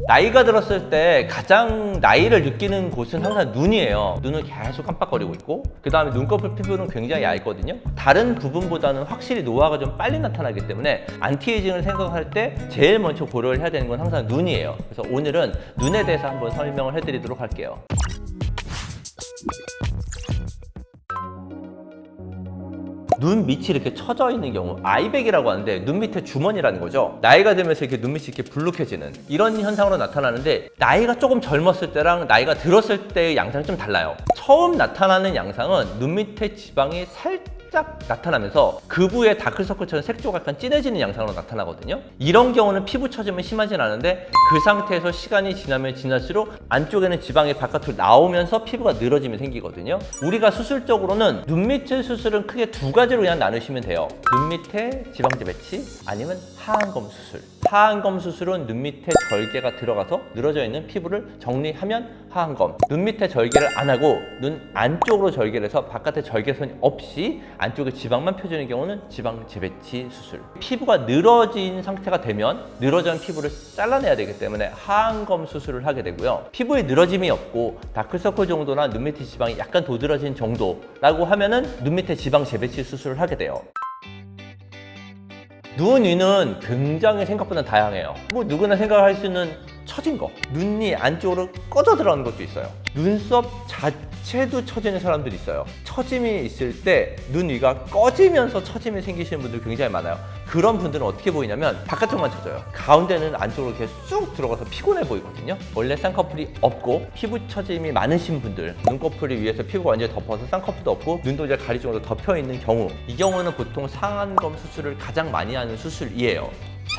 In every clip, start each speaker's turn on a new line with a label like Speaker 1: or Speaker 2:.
Speaker 1: 나이가 들었을 때 가장 나이를 느끼는 곳은 항상 눈이에요. 눈을 계속 깜빡거리고 있고, 그 다음에 눈꺼풀 피부는 굉장히 얇거든요. 다른 부분보다는 확실히 노화가 좀 빨리 나타나기 때문에 안티에이징을 생각할 때 제일 먼저 고려를 해야 되는 건 항상 눈이에요. 그래서 오늘은 눈에 대해서 한번 설명을 해드리도록 할게요. 눈 밑이 이렇게 처져 있는 경우, 아이백이라고 하는데 눈 밑에 주머니라는 거죠. 나이가 들면서 이렇게 눈 밑이 이렇게 불룩해지는 이런 현상으로 나타나는데, 나이가 조금 젊었을 때랑 나이가 들었을 때의 양상이 좀 달라요. 처음 나타나는 양상은 눈 밑에 지방이 살짝 나타나면서 그 부위에 다크서클처럼 색조가 약간 진해지는 양상으로 나타나거든요. 이런 경우는 피부 처짐은 심하진 않은데, 그 상태에서 시간이 지나면 지날수록 안쪽에는 지방이 바깥으로 나오면서 피부가 늘어짐이 생기거든요. 우리가 수술적으로는 눈 밑의 수술은 크게 두 가지로 그냥 나누시면 돼요. 눈 밑에 지방제 배치, 아니면 하안검 수술. 하안검 수술은 눈 밑에 절개가 들어가서 늘어져 있는 피부를 정리하면 하안검. 눈 밑에 절개를 안 하고 눈 안쪽으로 절개를 해서 바깥에 절개선이 없이 안쪽에 지방만 펴지는 경우는 지방 재배치 수술. 피부가 늘어진 상태가 되면 늘어진 피부를 잘라내야 되기 때문에 하안검 수술을 하게 되고요. 피부에 늘어짐이 없고 다크서클 정도나 눈 밑에 지방이 약간 도드라진 정도라고 하면은 눈 밑에 지방 재배치 수술을 하게 돼요. 눈 위는 굉장히 생각보다 다양해요. 뭐 누구나 생각할 수 있는 처진 거, 눈이 안쪽으로 꺼져 들어가는 것도 있어요. 눈썹 자체도 처지는 사람들이 있어요. 처짐이 있을 때 눈 위가 꺼지면서 처짐이 생기시는 분들 굉장히 많아요. 그런 분들은 어떻게 보이냐면 바깥쪽만 처져요. 가운데는 안쪽으로 이렇게 쑥 들어가서 피곤해 보이거든요. 원래 쌍꺼풀이 없고 피부 처짐이 많으신 분들, 눈꺼풀이 위에서 피부가 완전히 덮어서 쌍꺼풀도 없고 눈도 이제 가릴 정도로 덮여 있는 경우, 이 경우는 보통 상안검 수술을 가장 많이 하는 수술이에요.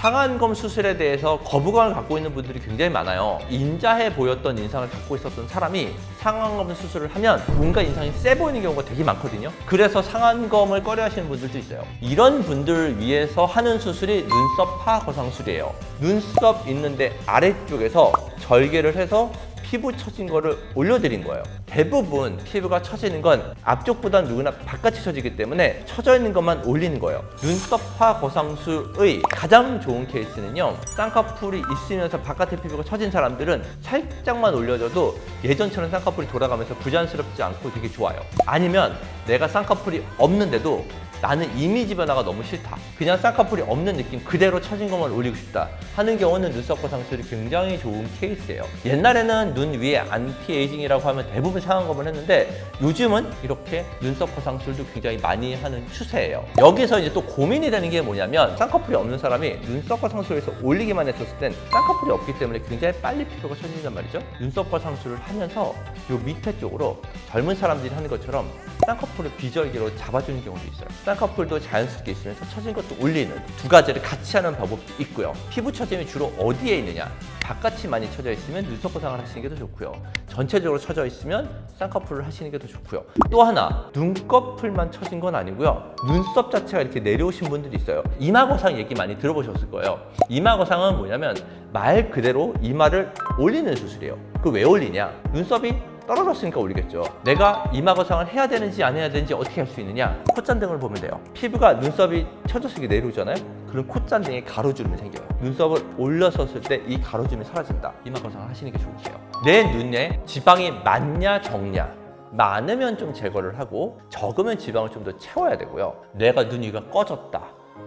Speaker 1: 상안검 수술에 대해서 거부감을 갖고 있는 분들이 굉장히 많아요. 인자해 보였던 인상을 갖고 있었던 사람이 상안검 수술을 하면 뭔가 인상이 세 보이는 경우가 되게 많거든요. 그래서 상안검을 꺼려 하시는 분들도 있어요. 이런 분들을 위해서 하는 수술이 눈썹 하거상술이에요. 눈썹 있는데 아래쪽에서 절개를 해서 피부 처진 거를 올려드린 거예요. 대부분 피부가 처지는 건 앞쪽보다는 누구나 바깥이 처지기 때문에 처져 있는 것만 올리는 거예요. 눈썹화 거상술의 가장 좋은 케이스는요, 쌍꺼풀이 있으면서 바깥에 피부가 처진 사람들은 살짝만 올려줘도 예전처럼 쌍꺼풀이 돌아가면서 부자연스럽지 않고 되게 좋아요. 아니면 내가 쌍꺼풀이 없는데도 나는 이미지 변화가 너무 싫다, 그냥 쌍꺼풀이 없는 느낌 그대로 처진 것만 올리고 싶다 하는 경우는 눈썹 거상술이 굉장히 좋은 케이스예요. 옛날에는 눈 위에 안티에이징이라고 하면 대부분 상안검을 했는데, 요즘은 이렇게 눈썹 거상술도 굉장히 많이 하는 추세예요. 여기서 이제 또 고민이 되는 게 뭐냐면, 쌍꺼풀이 없는 사람이 눈썹 거상술에서 올리기만 했었을 땐 쌍꺼풀이 없기 때문에 굉장히 빨리 피부가 처진단 말이죠. 눈썹 거상술을 하면서 요 밑에 쪽으로 젊은 사람들이 하는 것처럼 쌍꺼풀을 비절개로 잡아주는 경우도 있어요. 쌍꺼풀도 자연스럽게 있으면서 처진 것도 올리는 두 가지를 같이 하는 방법도 있고요. 피부 처짐이 주로 어디에 있느냐, 바깥이 많이 처져 있으면 눈썹 거상을 하시는 게 더 좋고요. 전체적으로 처져 있으면 쌍꺼풀을 하시는 게 더 좋고요. 또 하나, 눈꺼풀만 처진 건 아니고요. 눈썹 자체가 이렇게 내려오신 분들이 있어요. 이마 거상 얘기 많이 들어보셨을 거예요. 이마 거상은 뭐냐면 말 그대로 이마를 올리는 수술이에요. 그 왜 올리냐? 눈썹이 떨어졌으니까 올리겠죠. 내가 이마 거상을 해야 되는지 안 해야 되는지 어떻게 할 수 있느냐? 콧잔등을 보면 돼요. 피부가 눈썹이 처져서 이렇게 내려오잖아요. 그럼 콧잔등에 가로주름이 생겨요. 눈썹을 올려섰을 때 이 가로주름이 사라진다. 이마 거상을 하시는 게 좋으세요. 내 눈에 지방이 많냐 적냐, 많으면 좀 제거를 하고 적으면 지방을 좀 더 채워야 되고요. 내가 눈 위가 꺼졌다,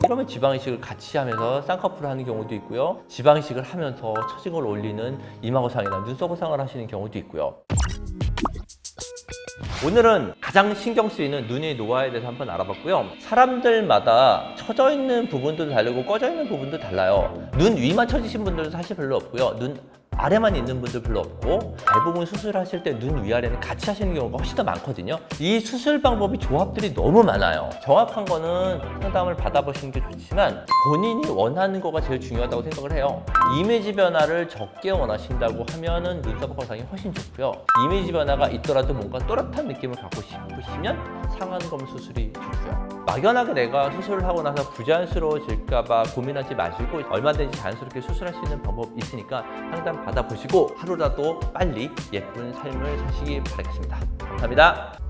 Speaker 1: 이러면 지방이식을 같이 하면서 쌍꺼풀을 하는 경우도 있고요. 지방이식을 하면서 처진 걸 올리는 이마 거상이나 눈썹 거상을 하시는 경우도 있고요. 오늘은 가장 신경 쓰이는 눈의 노화에 대해서 한번 알아봤고요. 사람들마다 처져 있는 부분도 다르고 꺼져 있는 부분도 달라요. 눈 위만 처지신 분들은 사실 별로 없고요. 눈 아래만 있는 분들 별로 없고, 대부분 수술하실 때 눈 위아래는 같이 하시는 경우가 훨씬 더 많거든요. 이 수술 방법이 조합들이 너무 많아요. 정확한 거는 상담을 받아보시는 게 좋지만 본인이 원하는 거가 제일 중요하다고 생각을 해요. 이미지 변화를 적게 원하신다고 하면은 눈썹 거상이 훨씬 좋고요. 이미지 변화가 있더라도 뭔가 또렷한 느낌을 갖고 싶으시면 상안검 수술이 좋고요. 막연하게 내가 수술을 하고 나서 부자연스러워질까봐 고민하지 마시고, 얼마든지 자연스럽게 수술할 수 있는 방법이 있으니까 상담 받아보시고 하루라도 빨리 예쁜 삶을 사시기 바라겠습니다. 감사합니다.